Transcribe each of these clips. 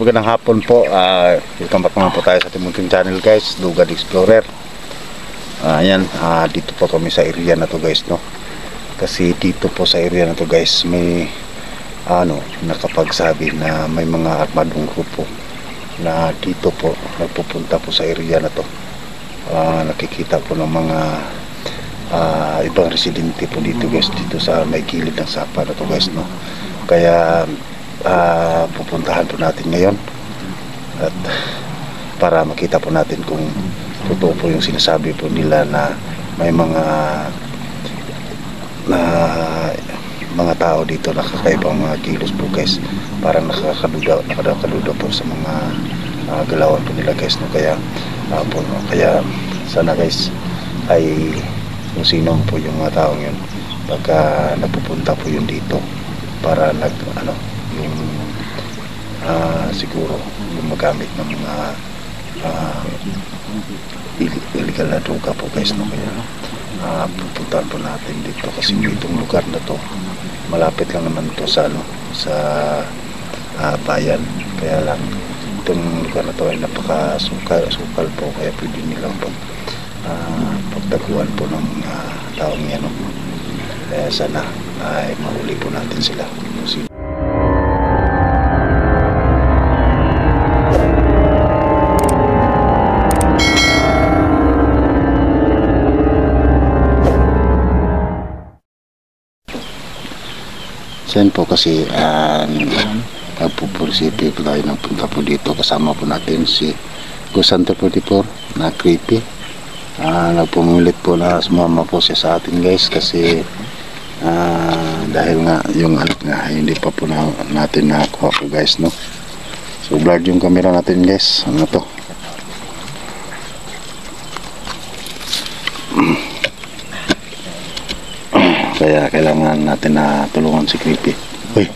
magandang hapon po. Welcome back naman po tayo sa ating munting channel guys, Lugad Explorer. Ayan, dito po kami sa area na to guys, no? Kasi dito po sa area na to guys, may nakapagsabi na may mga armadong grupo na dito po nagpupunta po sa area na to. Nakikita po ng mga ibang residente po dito guys, dito sa may gilid ng sapa na to guys, no? Kaya pupuntahan po natin ngayon at para makita po natin kung totoo po yung sinasabi po nila na may mga tao dito nakakaibang mga kilos po guys, parang nakakaduda po sa mga galawan po nila guys, no? Kaya sana guys ay kung sino po yung mga taong yun, pagka napupunta po yun dito para siguro gumagamit ng mga illegal na droga po guys, no? Kaya pupuntahan po natin dito kasi itong lugar na to malapit lang naman to sa bayan, kaya lang itong lugar na to ay napakasukal po, kaya pwede nilang pagtaguan po ng taong yan, no? Kaya sana ay mahuli po natin sila. Sen po kasi nagpupursipin po tayo ng punta po dito, kasama po natin si Gusante 44 na creepy. Nagpumulit po na sumama po siya sa atin guys kasi dahil nga yung anak nga hindi pa po natin nakakuha po guys, no? So blurred yung camera natin guys, ano to, kaya kailangan natin na tulungan si creepy. Uy,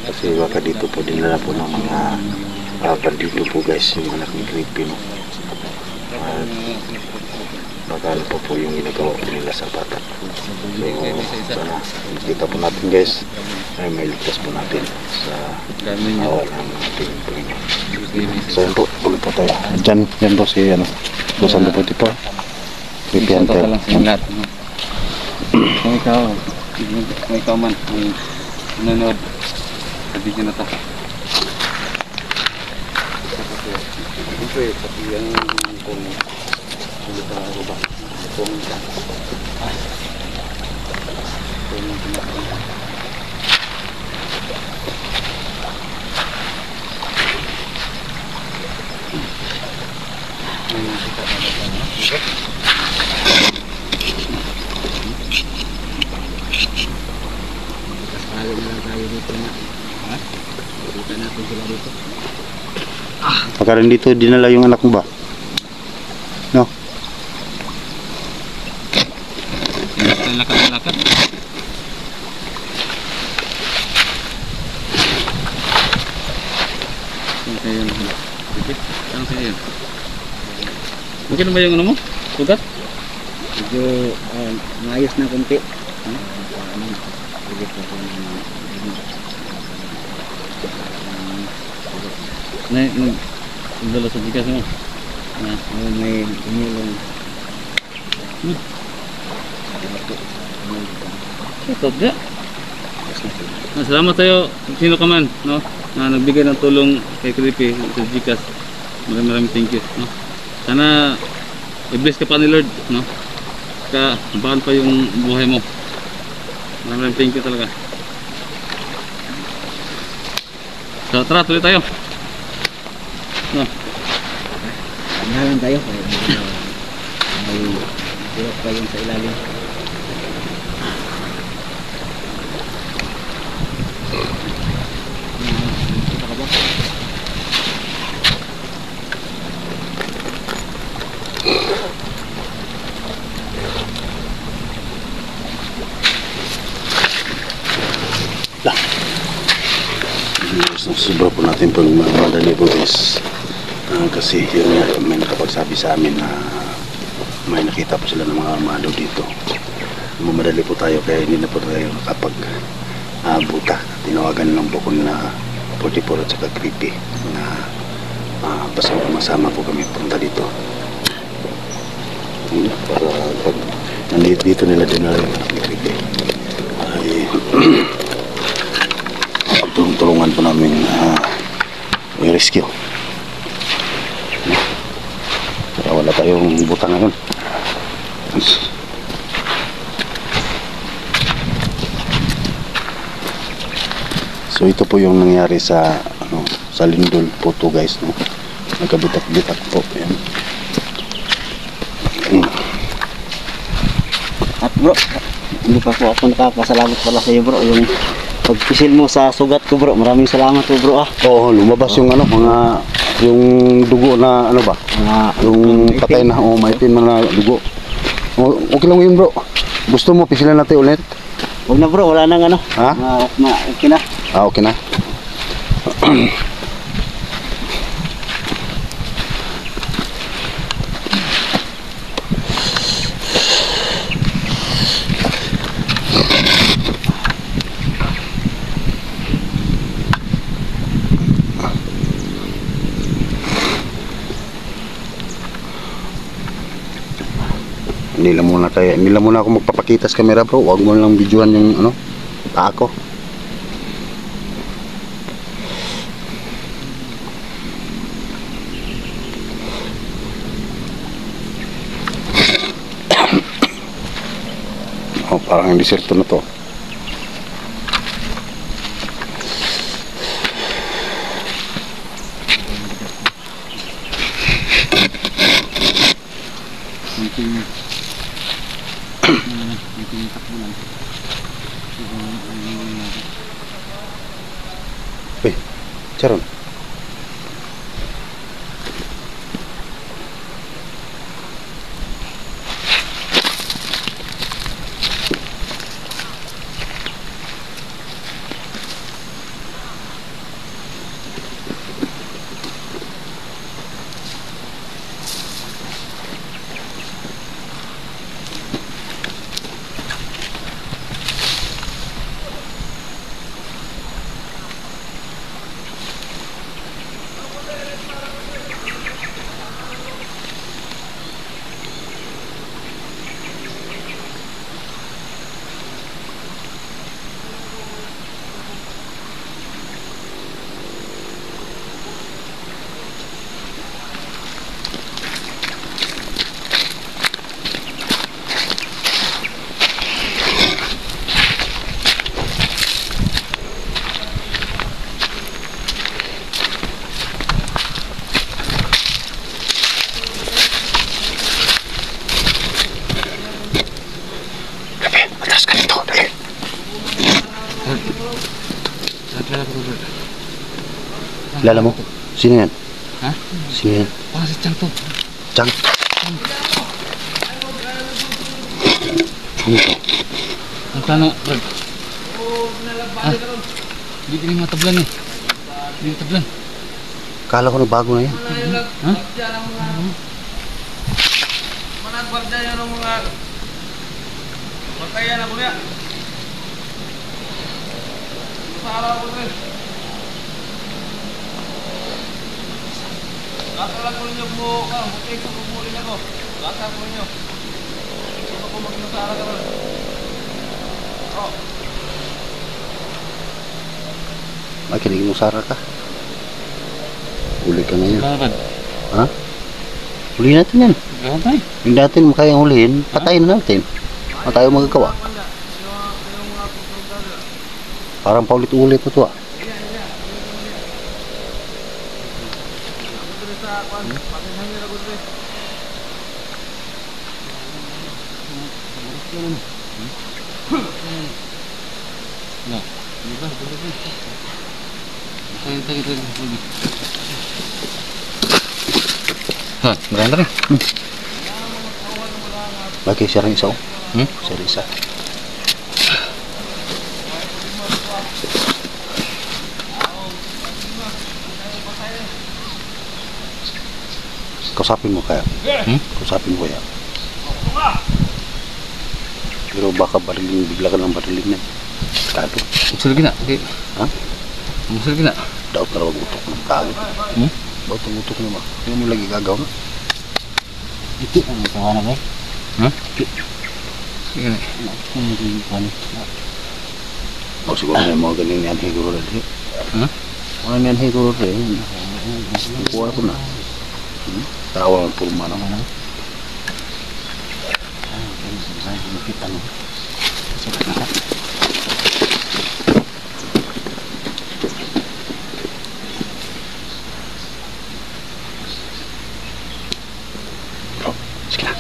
kasi baka dito po dinala po ng mga bandito po guys yung anak ni creepy, no? Baka ano po yung ginagawa po nila sa bata. So sana kita po natin guys ay may ligtas po natin sa awal ng ating Panginoon. So yan po, ulit po tayo. Dyan po si Gusante 44 creepy hunter. Kung ikaw man nanonood sa video na ito, siyempre pati yung kung ulit na ako ba kung Baka rin dito dinala yung anak mo ba? No? lakad. Ano kaya yun? Mungkin ba yung ano mo? Sugat? Medyo maayos na konti. Nagdala sa bigas mo? May umulong. Ito nga. Salamat tayo sino ka man, no? Na nagbigay ng tulong kay Creepy sa Gcash. Maraming thank you, no? Sana i-bless ka pa ni Lord, no? Baan pa yung buhay mo. Maraming thank you talaga. So tara, tuloy tayo. No. Angalan tayo. May tulog pa yun sa ilalim. Sobra po natin pag madali po guys, kasi yun nga may nakapagsabi sa amin na may nakita po sila ng mga armado dito. Mamadali po tayo kaya hindi na po tayo nakapag buta. Tinawagan lang po ko na 44 at saka creepy na basta masama po kami punta dito. Para pag nandito nila dinala yung anak ni creepy ay tulong-tulungan po namin i-rescue. Kaya wala tayong buta ngayon. So ito po yung nangyari sa sa lindol po to guys, no. Nagkabitak-bitak po. Ayan. At bro, hindi pa po ako nakakasalamat pala sa iyo bro, yung pagpisil mo sa sugat ko bro. Maraming salamat po bro Oo, lumabas yung mga yung dugo na ba? Yung patay na maitim na dugo. Okay lang yun bro. Gusto mo pisilan natin ulit? Huwag na bro, wala nang Ha? okay na. Okay na. Hindi lang muna ako magpapakita sa camera bro. Huwag mo lang videoan yung paa ko. Parang ang diserto na to. Charon. Kilala mo? Sino yan? Ha? Sino yan? Parang si Chang to. Chang? Ano to? Ang tanong, Brad. Hindi din yung matablan eh. Hindi matablan. Kala ko na bago na yan. Ha? Managbarda yan ng mga batayan na po niya. Sa araw po rin. Lasa lang po ninyo po, butik sa pumuli na ko. Lasa po ninyo. Ito po magsinasara ka rin. Oh. Makinig mo Sara ka. Huli ka ngayon. Brad. Ha? Huli natin yan. Gawin tayo. Yung natin makayang hulihin, patayin na natin. Ano tayo magagawa? Parang paulit-ulit ito ah. No. Tayo. Ha, maganda rin. Lagi siya rin isa oh. Siya rin isa. Kausapin mo kaya? Kausapin mo kaya? Pero baka barilin, bigla ka ng barilin yan. Kado. Musul gina. Okay. Ha? Musul gina. Daot na rawag utok ng kado. Daot ang utok naman. Kaya mo lagi gagaw na. Ito ang tawa na ba? Ha? Sige na. O siguro na yung mga ganyan yan higuro na din. Ha? Mga yan higuro rin. Kuha ko na. Tawa ang pulma naman. Bro, sige na.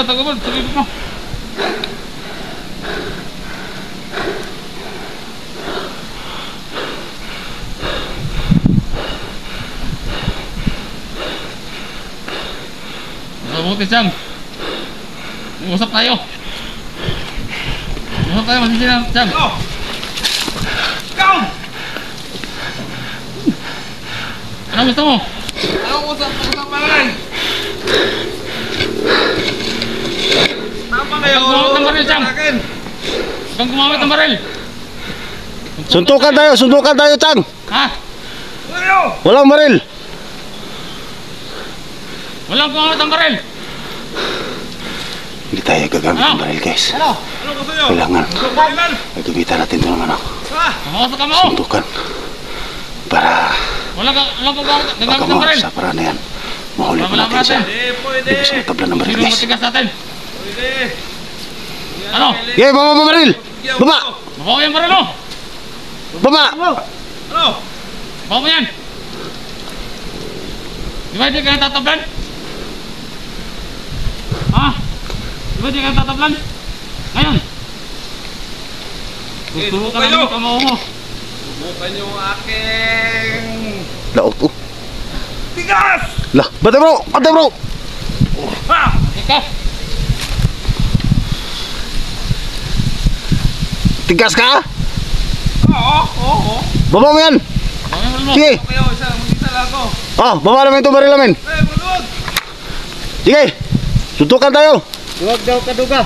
Tagapan, sige mo. Mabuti siyang. Usap tayo. Usap tayo, masisi na siyang. Ikaw! Ano gusto mo? Anong usap pa rin? Tama kayo. Gumamit ng baril, Chang. Huwag gumamit ng baril. Suntukan tayo, Chang. Ha? Walang baril. Walang gumamit ng baril. Hindi tayo gagamit ng baril, guys. Ano gusto nyo? Kailangan Barilan? gagamitan natin ito naman ako. Makawasak ka mo. Suntukan. Para Walang gagamit ng pagkamaw baril. sa paraan na yan, mahuli mo natin siya. Hindi pwede. Hindi sa tabla ng baril, Sino guys. matigas natin? Pwede. Ano? Okay, baba mo baril. Baba. Baba mo yung baril mo. Baba. Ano? Baba mo yan. Di ba hindi ka natatablan? Ha? Di ba hindi ka natatablan? Ngayon. Tuturo ka namin yung kamao mo. Subukan yung aking Laot, oh. tigas! Lah, bate bro. Ha! Ika. Tigas ka? Oo. Baba mo yan. Baba mo yung baril mo. Sige. Kayo, mag-isa lang ako. Oh, baba namin itong baril namin. Bulod! Sige. Suntukan tayo. Huwag daw ka duga.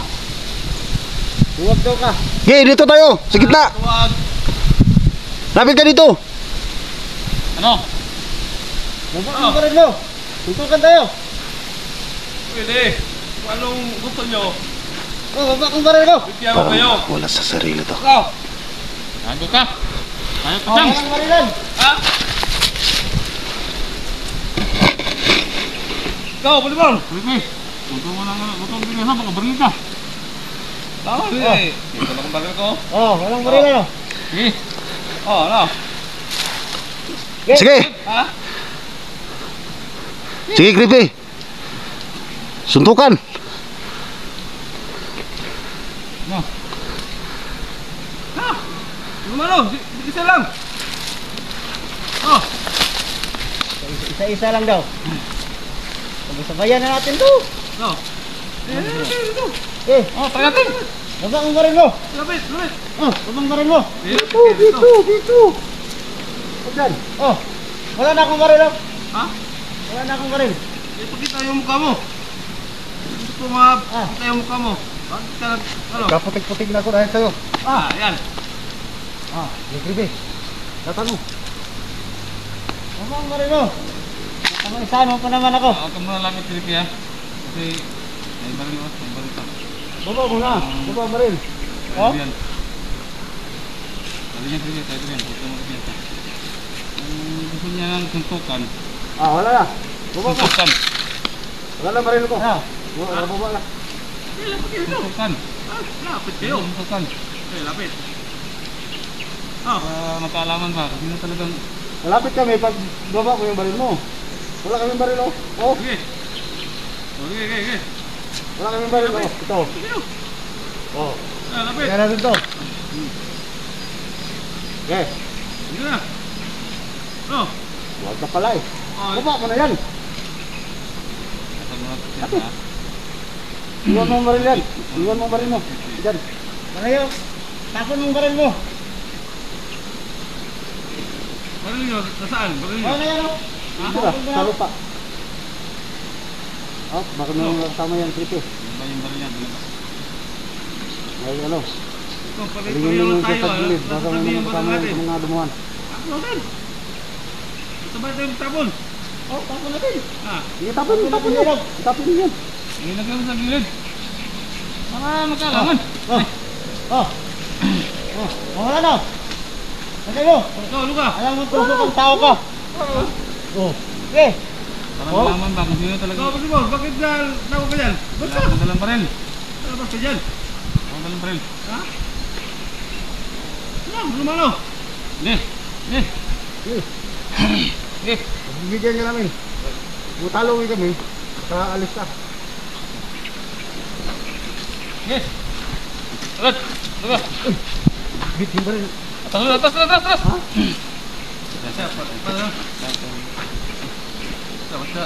Huwag daw ka. Sige, dito tayo. Sa gitna. Tuwag. Lapit ka dito. Ano? Baba ang baril mo. Tutukan tayo. Pwede. Kung anong gusto nyo, Oh, baba ang baril mo. bigyan ko kayo. Parang wala sa sarili to. Ikaw! Tago ka. Tayo ka Oh, siyang. walang barilan. Ha? Ikaw, Bolibor! Ricky. Huwag mo lang. Huwag mo lang. Baka baril ka. Tama, eh. Ito lang ang baril ko. Oh, walang barilan. Oh. Sige. Ano? Sige. Ha? Sige, Creepy. Suntukan. Ano? Ha? Ano? Isa lang. Oh. Isa-isa lang daw. Sabayan na natin to. No. Ito. Eh, Oh, try natin. baba ang baril mo. Lapit. Oh, baba ang baril mo. Dito. Diyan. Oh, wala na akong baril. Oh. Ha? Wala na akong baril. Ito kita yung mukha mo. Gusto ko makita yung mukha mo. Bakit ka ano? Kaputik-putik na ako dahil sa'yo. Yan. Ah, Creepy. Datan mo. Baba ang baril mo. Isahan mo pa naman ako. Huwag ka muna lapit, Ricky, ha? Kasi may baril mo. May baril ka. Baba mo na. Baba ang baril. Oh? Yan. Sabi niya, Ricky, tayo yan. Huwag ka magbiyan. Gusto niya ng suntukan. Ah, wala na. Baba mo. Suntukan. Wala na baril ko. Ha? Baba na. Suntukan. Lapit kayo. Suntukan. Okay, lapit. Magkaalaman ba? Kasi na talagang... Malapit kami pag baba ko yung baril mo. Wala kaming baril. Oh. Sige. Okay. Wala kami baril. Oh, ito. Oh. Ah, lapit. Kaya natin to. Okay. Hindi na. Oh. Huwag ka pala eh. Oh. Baba mo na yan. Iwan mo ang baril yan. Iwan mo ang baril mo. Diyan. Marayo. Tapon mo ang baril mo. Baril nyo, nasaan? Baril nyo? Oh, na yan o. Ha? Sa lupa. Oh, baka nung kasama yan, Tripe. Ano ba yung baril yan? Ay, ano? Ito, Palingin mo pare-pareho yung tayo. sa gilid. Baka Nasa may tabi mga yung kasama baril yan natin. sa mga dumuhan. Tapon natin. Sabay tayong tapon. Oh, tapon natin. Ah, Sige, tapon yun. Tapon yun. ilagay mo sa gilid. Para magkalaman. Oh. Oh. Oh. Oh, wala na. Lagay mo. Ikaw, Luka. Alam mo, tusok ang tao ka. Oh. Okay. Para Oh. malaman ba kung sino talaga. Ikaw, kasi boss, bakit tawag ka dyan? Basta. Wala dalang baril. Labas ka dyan. Wala dalang baril. Ha? Ano? Lumano? Hindi. Hindi. Hindi. Bibigyan ka namin. Butalawin kami. Kaalis ka. Yes. Agad. Luka. Bitin ba rin? Atas. Ha? Basta. Basta.